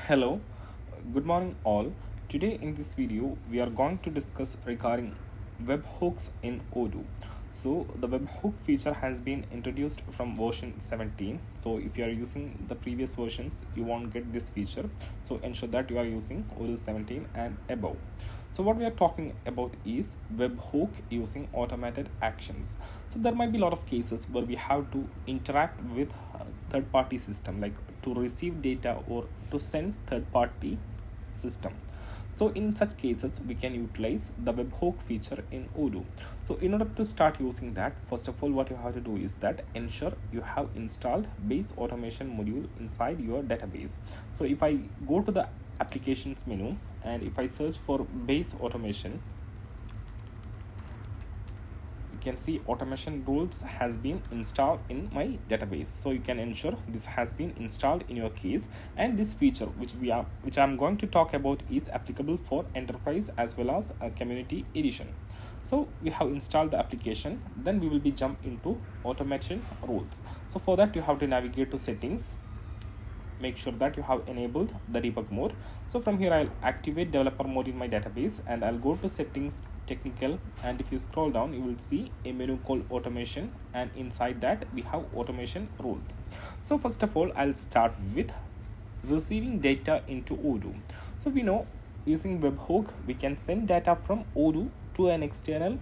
Hello, good morning all. Today in this video we are going to discuss regarding webhooks in Odoo. So the webhook feature has been introduced from version 17. So if you are using the previous versions you won't get this feature. So ensure that you are using Odoo 17 and above. So what we are talking about is webhook using automated actions. So there might be a lot of cases where we have to interact with third-party system, like to receive data or to send third-party system. So in such cases we can utilize the webhook feature in Odoo. So in order to start using that, first of all what you have to do is that ensure you have installed base automation module inside your database. So if I go to the applications menu and if I search for base automation, you can see automation rules has been installed in my database. So you can ensure this has been installed in your case, and this feature which I'm going to talk about is applicable for enterprise as well as a community edition. So we have installed the application, then we will be jump into automation rules. So for that you have to navigate to settings, make sure that you have enabled the debug mode. So from here I'll activate developer mode in my database and I'll go to settings, technical, and if you scroll down you will see a menu called automation, and inside that we have automation rules. So first of all I'll start with receiving data into Odoo. So we know using webhook we can send data from Odoo to an external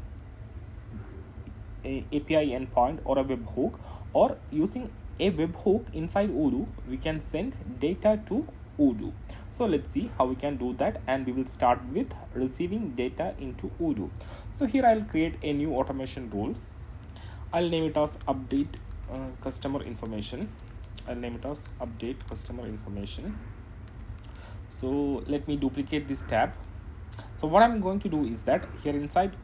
API endpoint or a webhook, or using a webhook inside Odoo we can send data to Odoo. So let's see how we can do that, and we will start with receiving data into Odoo. So here I'll create a new automation rule. I'll name it as update customer information. So let me duplicate this tab. So what I'm going to do is that here inside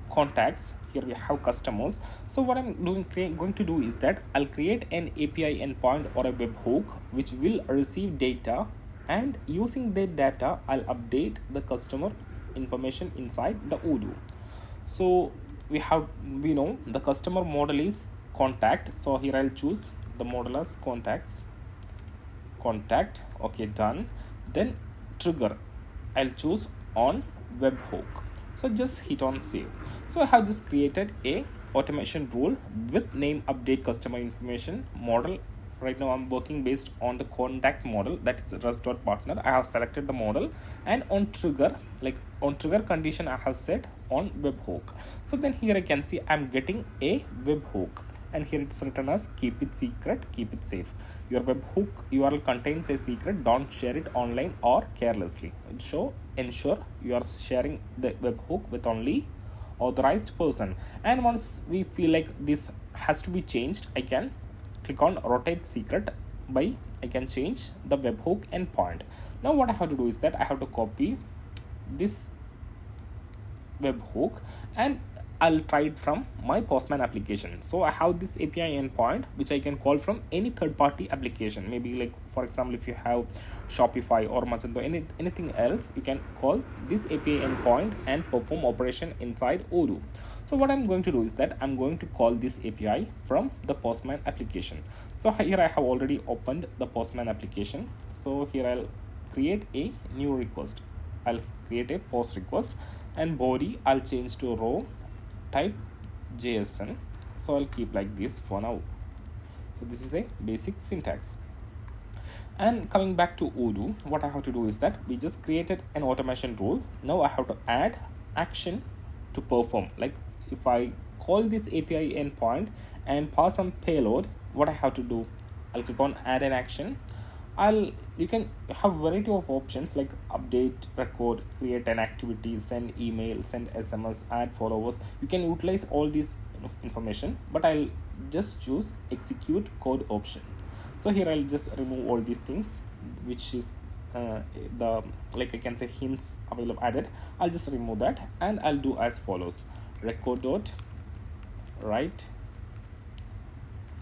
contacts, here we have customers. So what I'm going to do is that I'll create an API endpoint or a webhook which will receive data, and using that data I'll update the customer information inside the Odoo. So we know the customer model is contact. So here I'll choose the model as contact. Okay, done. Then trigger I'll choose on webhook. So just hit on save. So I have just created a automation rule with name update customer information model. Right now I'm working based on the contact model, that is Rust.partner. I have selected the model, and on trigger, like on trigger condition I have set on webhook. So then here I can see I'm getting a webhook, and here it's written as keep it secret, keep it safe. Your webhook URL contains a secret, don't share it online or carelessly. So ensure you are sharing the webhook with only authorized person. And once we feel like this has to be changed, I can click on rotate secret by I can change the webhook endpoint. Now what I have to do is that I have to copy this webhook and I'll try it from my Postman application. So I have this API endpoint which I can call from any third-party application. Maybe like for example if you have Shopify or Magento, anything else, you can call this API endpoint and perform operation inside Odoo. So what I'm going to do is that I'm going to call this API from the Postman application. So here I have already opened the Postman application. So here I'll create a new request. I'll create a post request, and body I'll change to row, type JSON. So I'll keep like this for now. So this is a basic syntax. And coming back to Odoo, what I have to do is that we just created an automation rule. Now I have to add action to perform. Like if I call this API endpoint and pass some payload, what I have to do, I'll click on add an action. You can have variety of options like update record, create an activity, send email, send SMS, add followers. You can utilize all this information, but I'll just choose execute code option. So here I'll just remove all these things which is the like I can say hints available added. I'll just remove that, and I'll do as follows: record dot write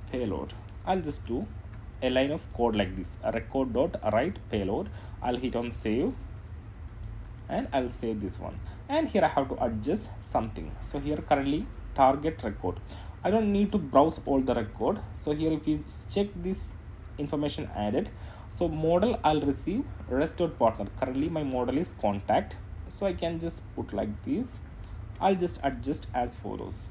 payload. I'll just do a line of code like this, a record dot write payload. I'll hit on save, and I'll save this one. And here I have to adjust something. So here currently target record, I don't need to browse all the record. So here if you check this information added. So model, I'll receive rest.partner. Currently my model is contact, so I can just put like this. I'll just adjust as follows.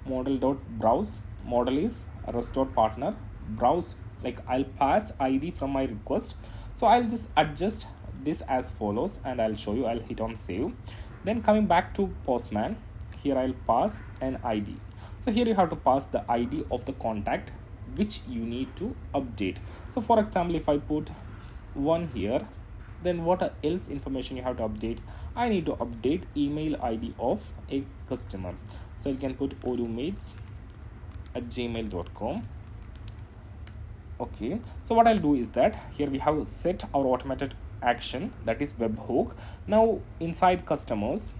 Model.browse, model is rest.partner, browse, like I'll pass ID from my request. So I'll just adjust this as follows, and I'll show you. I'll hit on save. Then coming back to Postman, here I'll pass an ID. So here you have to pass the ID of the contact which you need to update. So for example, if I put 1 here, then what else information you have to update? I need to update email ID of a customer. So you can put odoomates@gmail.com. Okay, so what I'll do is that here we have set our automated action, that is webhook. Now inside customers,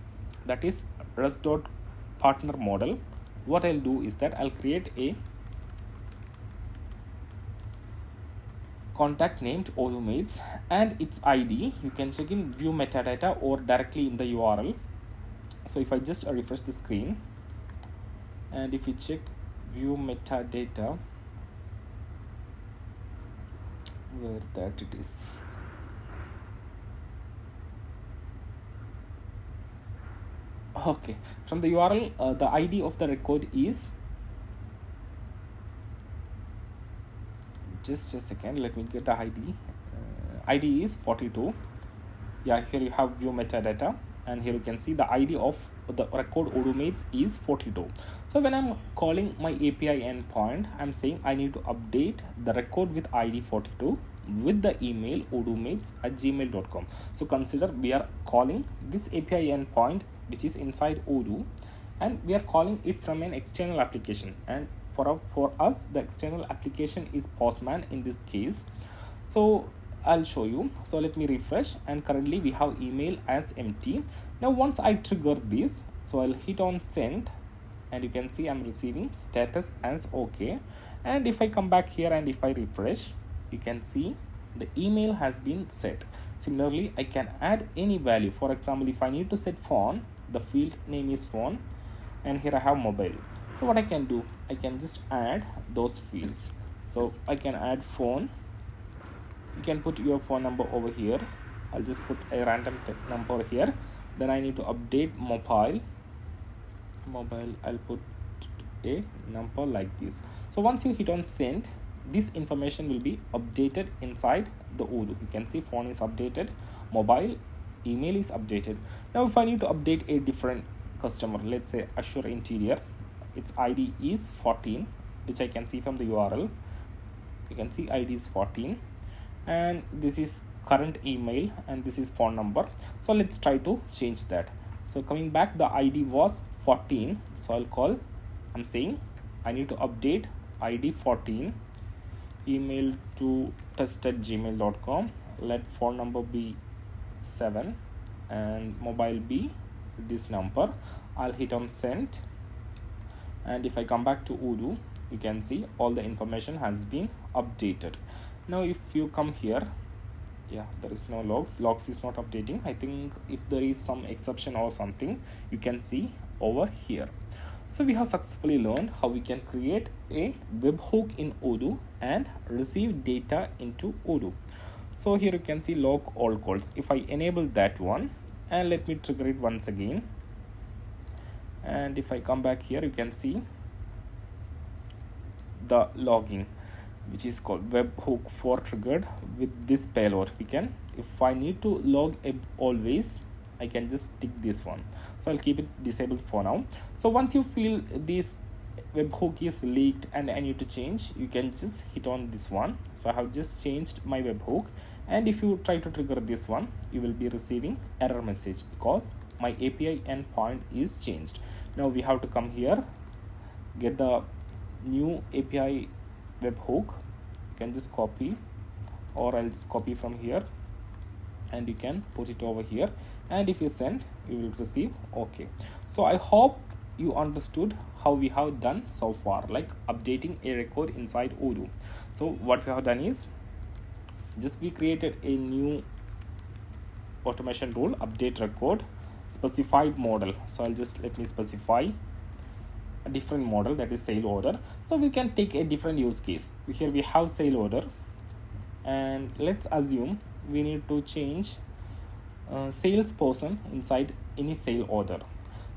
that is rest.partner model, what I'll do is that I'll create a contact named odoomates, and its ID you can check in view metadata or directly in the URL. So if I just refresh the screen, and if you check view metadata, where that it is, okay, from the URL, the ID of the record is, just a second, let me get the ID. ID is 42. Yeah, here you have view metadata, and here you can see the ID of the record odoomates is 42. So when I'm calling my API endpoint, I'm saying I need to update the record with ID 42 with the email odoomates@gmail.com. So consider we are calling this API endpoint which is inside Odoo, and we are calling it from an external application, and for us the external application is Postman in this case. So I'll show you. So let me refresh, and currently we have email as empty. Now once I trigger this, so I'll hit on send, and you can see I'm receiving status as okay. And if I come back here and if I refresh, you can see the email has been set. Similarly, I can add any value. For example, if I need to set phone, the field name is phone, and here I have mobile. So what I can do, I can just add those fields. So I can add phone. You can put your phone number over here. I'll just put a random number here. Then I need to update mobile. I'll put a number like this. So once you hit on send, this information will be updated inside the Odoo. You can see phone is updated, mobile, email is updated. Now if I need to update a different customer, let's say Assure Interior, its ID is 14, which I can see from the URL. You can see ID is 14, and this is current email, and this is phone number. So let's try to change that. So coming back, the ID was 14, so I'm saying I need to update ID 14, email to test@gmail.com, let phone number be 7, and mobile be this number. I'll hit on send, and if I come back to Odoo, you can see all the information has been updated. Now if you come here, yeah, there is no logs is not updating. I think if there is some exception or something, you can see over here. So we have successfully learned how we can create a webhook in Odoo and receive data into Odoo. So here you can see log all calls. If I enable that one, and let me trigger it once again, and if I come back here, you can see the logging, which is called webhook for triggered with this payload. If I need to log always, I can just tick this one. So I'll keep it disabled for now. So once you feel this webhook is leaked and I need to change, you can just hit on this one. So I have just changed my webhook, and if you try to trigger this one, you will be receiving error message because my API endpoint is changed. Now we have to come here, get the new API webhook. You can just copy, or I'll just copy from here, and you can put it over here, and if you send, you will receive okay. So I hope you understood how we have done so far, like updating a record inside Odoo. So what we have done is just we created a new automation rule, update record, specified model. So I'll just let me specify a different model, that is sale order. So we can take a different use case. Here we have sale order, and let's assume we need to change salesperson inside any sale order.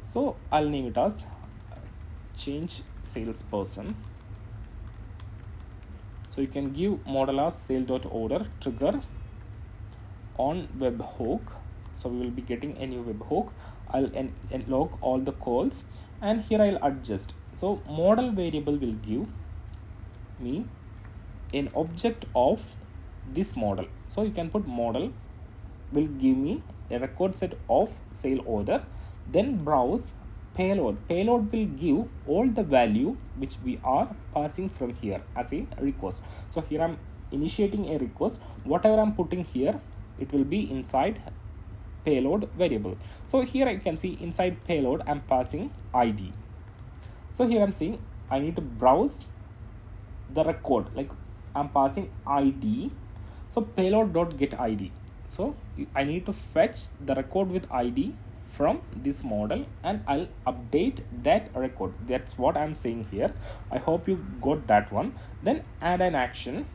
So I'll name it as change salesperson. So you can give model as sale.order trigger on webhook. So we will be getting a new webhook. I'll log all the calls, and here I'll adjust. So model variable will give me an object of this model. So you can put model will give me a record set of sale order, then browse payload. Payload will give all the value which we are passing from here as a request. So here I'm initiating a request. Whatever I'm putting here, it will be inside payload variable. So here I can see inside payload I'm passing ID. So here I'm saying I need to browse the record, like I'm passing ID. So payload.get ID. So I need to fetch the record with ID from this model, and I'll update that record. That's what I'm saying here. I hope you got that one. Then add an action.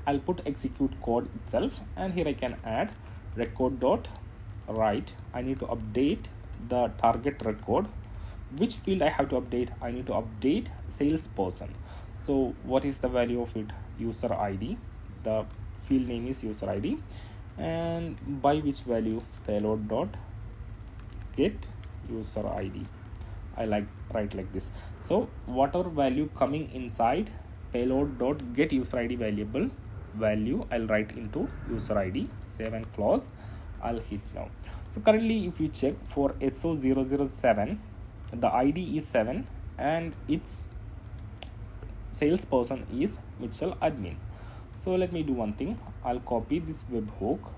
I'll put execute code itself, and here I can add record.write. I need to update the target record. Which field I have to update? I need to update salesperson. So what is the value of it? User ID. The field name is user ID, and by which value? Payload dot get user ID. I write like this. So whatever value coming inside payload dot get user ID variable value, I'll write into user ID. Save and close. I'll hit now. So currently if you check for 𝐜𝐴007, the ID is 7 and its salesperson is Mitchell admin. So let me do one thing. I'll copy this webhook,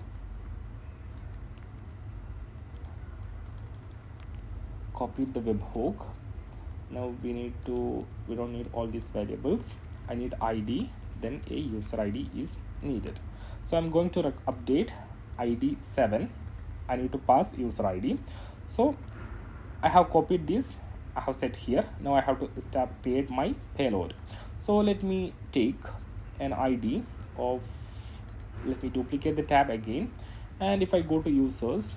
copy the webhook. Now we don't need all these variables. I need ID, then a user ID is needed. So I'm going to update ID 7. I need to pass user ID. So I have copied this, I have set here. Now I have to create my payload. So let me take an ID of, let me duplicate the tab again, and if I go to users,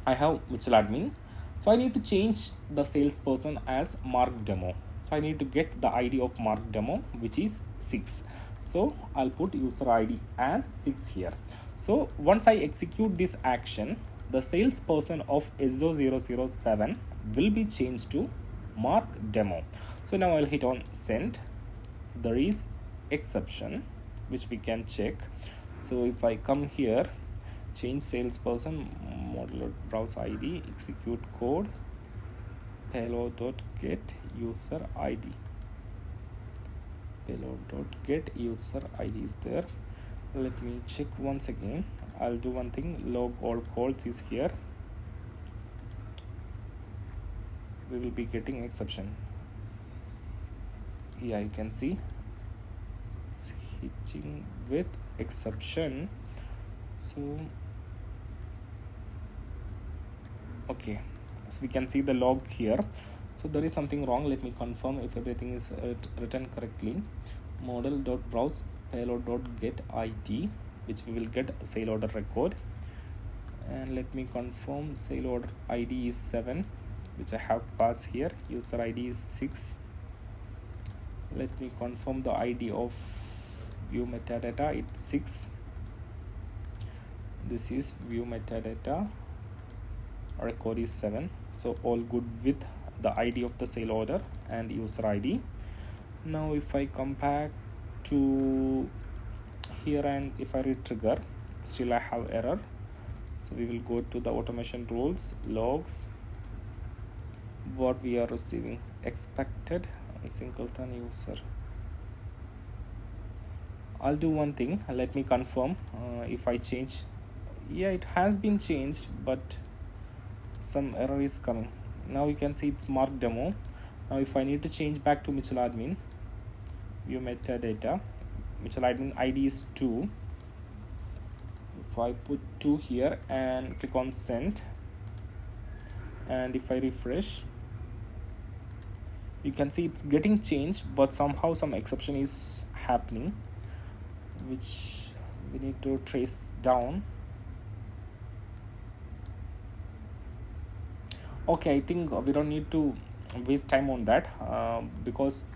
I have Mitchell admin. So I need to change the salesperson as Mark Demo. So I need to get the ID of Mark Demo, which is 6. So I'll put user ID as 6 here. So once I execute this action, the salesperson of 𝐜𝐴007 will be changed to Mark Demo. So now I'll hit on send. There is exception which we can check. So if I come here, change salesperson, model browse ID, execute code, payload.get user ID. Payload.get user ID is there. Let me check once again. I'll do one thing. Log all calls is here. We will be getting exception. Yeah, you can see it's hitching with exception. So okay, so we can see the log here. So there is something wrong. Let me confirm if everything is written correctly. Model.browse payload.get ID, which we will get sale order record, and let me confirm sale order ID is 7, which I have passed here. User ID is 6. Let me confirm the ID of view metadata. It's 6. This is view metadata. Record is 7. So all good with the ID of the sale order and user ID. Now if I come back to here and if I retrigger, still I have error. So we will go to the automation rules, logs, what we are receiving, expected singleton user. I'll do one thing. Let me confirm if I change. Yeah, it has been changed, but some error is coming. Now you can see it's Mark Demo. Now if I need to change back to Mitchell admin, view metadata, Mitchell admin ID is 2. If I put 2 here and click on send, and if I refresh, You can see it's getting changed, but somehow some exception is happening, which we need to trace down. Okay, I think we don't need to waste time on that, because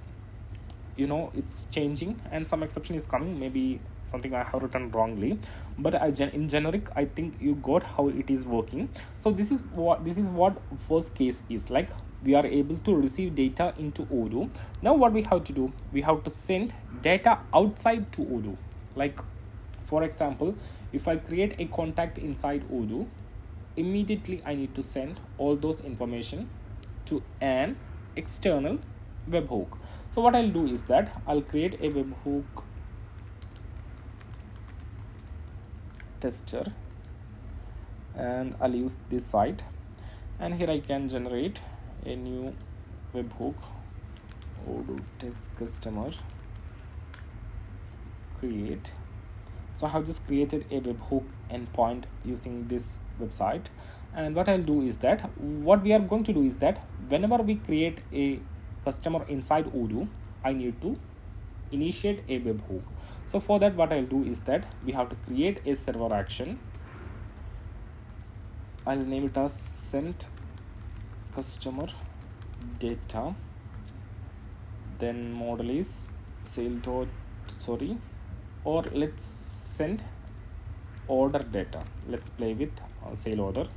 it's changing and some exception is coming. Maybe something I have written wrongly, but in generic I think you got how it is working. So this is what first case is like. We are able to receive data into Odoo. Now what we have to do, we have to send data outside to Odoo. Like, for example, if I create a contact inside Odoo, immediately I need to send all those information to an external webhook. So what I'll do is that I'll create a webhook tester, and I'll use this site, and here I can generate a new webhook, Odoo test customer create. So I have just created a webhook endpoint using this website, and what I'll do is that what we are going to do is that whenever we create a customer inside Odoo, I need to initiate a webhook. So for that, what I'll do is that we have to create a server action. I'll name it as send customer data, then model is or let's send order data. Let's play with sale order.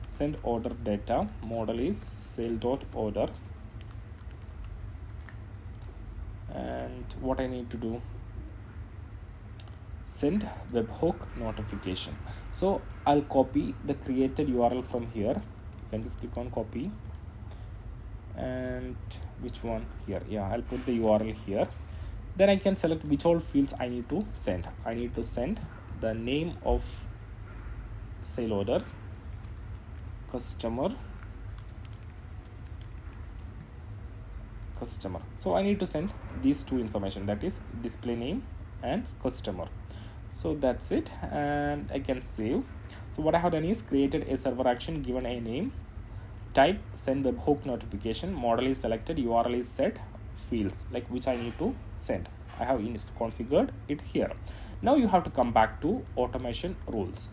Send order data, model is sale.order, and what I need to do, send webhook notification. So I'll copy the created URL from here. You can just click on copy, and which one here, yeah, I'll put the URL here. Then I can select which all fields I need to send. I need to send the name of sale order, customer. So I need to send these two information, that is display name and customer. So that's it, and I can save. So what I have done is created a server action, given a name, type send webhook notification, model is selected, URL is set, fields like which I need to send. I have configured it here. Now you have to come back to automation rules.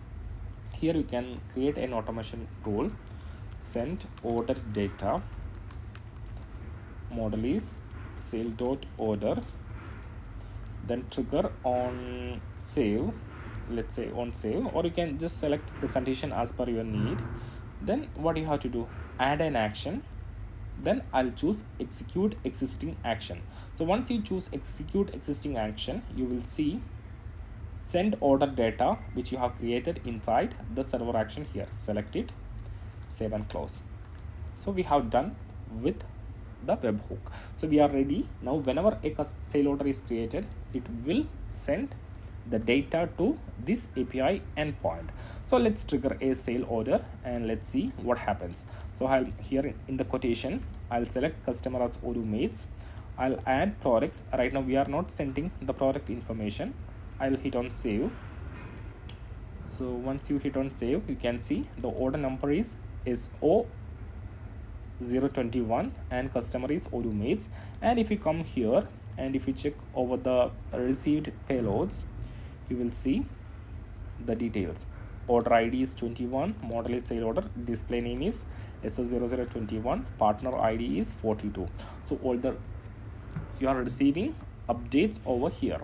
Here you can create an automation rule, send order data, model is sale.order, then trigger on save, let's say on save, or you can just select the condition as per your need. Then what you have to do, add an action, then I'll choose execute existing action. So once you choose execute existing action, you will see send order data which you have created inside the server action here. Select it, save and close. So we have done with the webhook. So we are ready now. Whenever a sale order is created, it will send the data to this API endpoint. So let's trigger a sale order and let's see what happens. So I'll here in the quotation, I'll select customer as odoomates. I'll add products. Right now we are not sending the product information. I'll hit on save. So once you hit on save, you can see the order number is SO021 and customer is odoomates. And if you come here and if you check over the received payloads, you will see the details. Order ID is 21, model is sale order, display name is SO0021, partner ID is 42. So all you are receiving updates over here.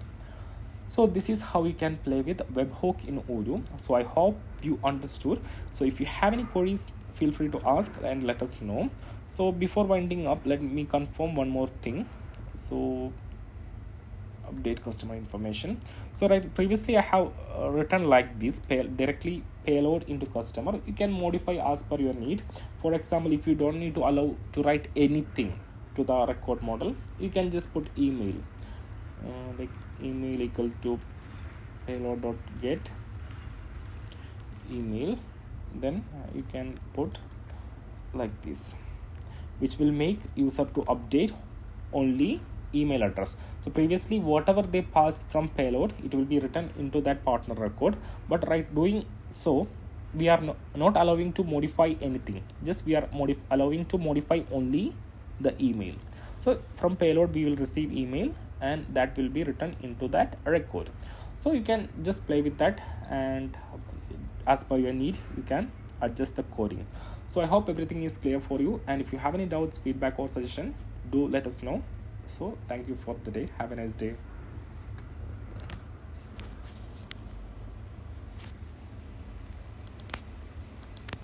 So this is how you can play with webhook in Odoo. So I hope you understood. So if you have any queries, feel free to ask and let us know. So before winding up, let me confirm one more thing. So update customer information. So right, previously I have written like this, directly payload into customer. You can modify as per your need. For example, if you don't need to allow to write anything to the record model, you can just put email, like email equal to payload.get email. Then you can put like this, which will make user to update only email address. So previously whatever they passed from payload, it will be written into that partner record, but right doing so we are not allowing to modify anything, just we are allowing to modify only the email. So from payload we will receive email, and that will be written into that record. So you can just play with that, and as per your need you can adjust the coding. So I hope everything is clear for you, and if you have any doubts, feedback or suggestion, do let us know. So thank you for the day. Have a nice day.